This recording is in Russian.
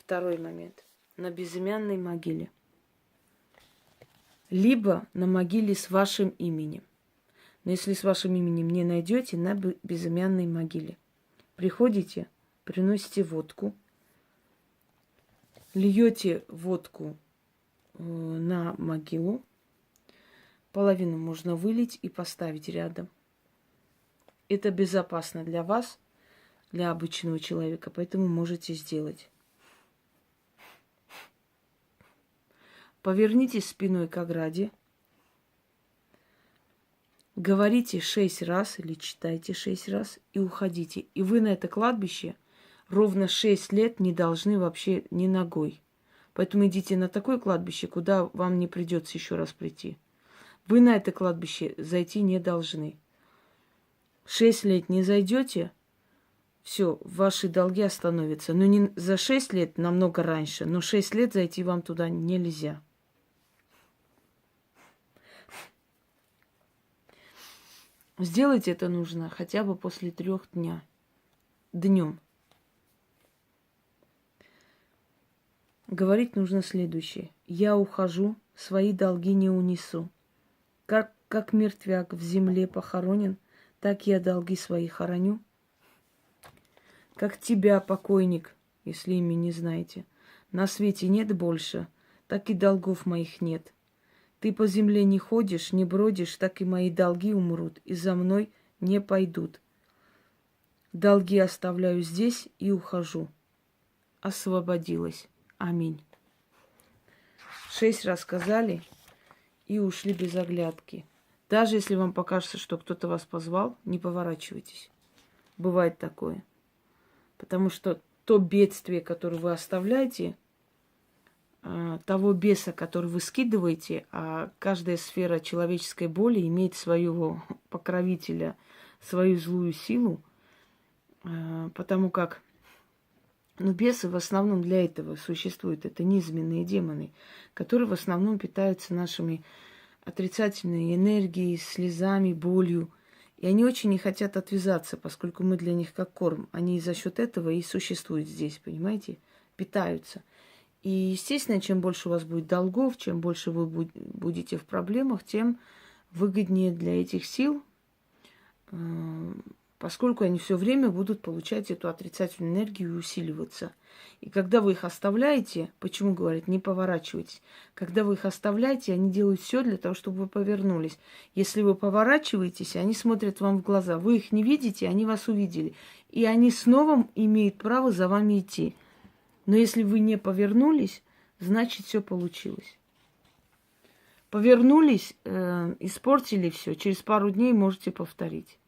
второй момент. На безымянной могиле. Либо на могиле с вашим именем. Но если с вашим именем не найдете, на безымянной могиле. Приходите, приносите водку, льете водку на могилу, половину можно вылить и поставить рядом. Это безопасно для вас, для обычного человека, поэтому можете сделать. Повернитесь спиной к ограде, говорите 6 раз или читайте 6 раз и уходите. И вы на это кладбище ровно 6 лет не должны вообще ни ногой. Поэтому идите на такое кладбище, куда вам не придется еще раз прийти. Вы на это кладбище зайти не должны. 6 лет не зайдете, все, ваши долги остановятся. Но не за 6 лет, намного раньше, но 6 лет зайти вам туда нельзя. Сделать это нужно хотя бы после 3 дня. Днем. Говорить нужно следующее. Я ухожу, свои долги не унесу. Как мертвяк в земле похоронен, так я долги свои хороню. Как тебя, покойник, если имя не знаете, на свете нет больше, так и долгов моих нет. Ты по земле не ходишь, не бродишь, так и мои долги умрут, и за мной не пойдут. Долги оставляю здесь и ухожу. Освободилась. Аминь. 6 раз сказали и ушли без оглядки. Даже если вам покажется, что кто-то вас позвал, не поворачивайтесь. Бывает такое. Потому что то бедствие, которое вы оставляете, того беса, который вы скидываете, а каждая сфера человеческой боли имеет своего покровителя, свою злую силу, потому как бесы в основном для этого существуют. Это низменные демоны, которые в основном питаются нашими отрицательной энергией, слезами, болью. И они очень не хотят отвязаться, поскольку мы для них как корм. Они за счет этого и существуют здесь, понимаете? Питаются. И, естественно, чем больше у вас будет долгов, чем больше вы будете в проблемах, тем выгоднее для этих сил, поскольку они все время будут получать эту отрицательную энергию и усиливаться. И когда вы их оставляете, почему говорят, не поворачивайтесь, когда вы их оставляете, они делают все для того, чтобы вы повернулись. Если вы поворачиваетесь, они смотрят вам в глаза. Вы их не видите, они вас увидели. И они снова имеют право за вами идти. Но если вы не повернулись, значит, все получилось. Повернулись, испортили все. Через пару дней можете повторить.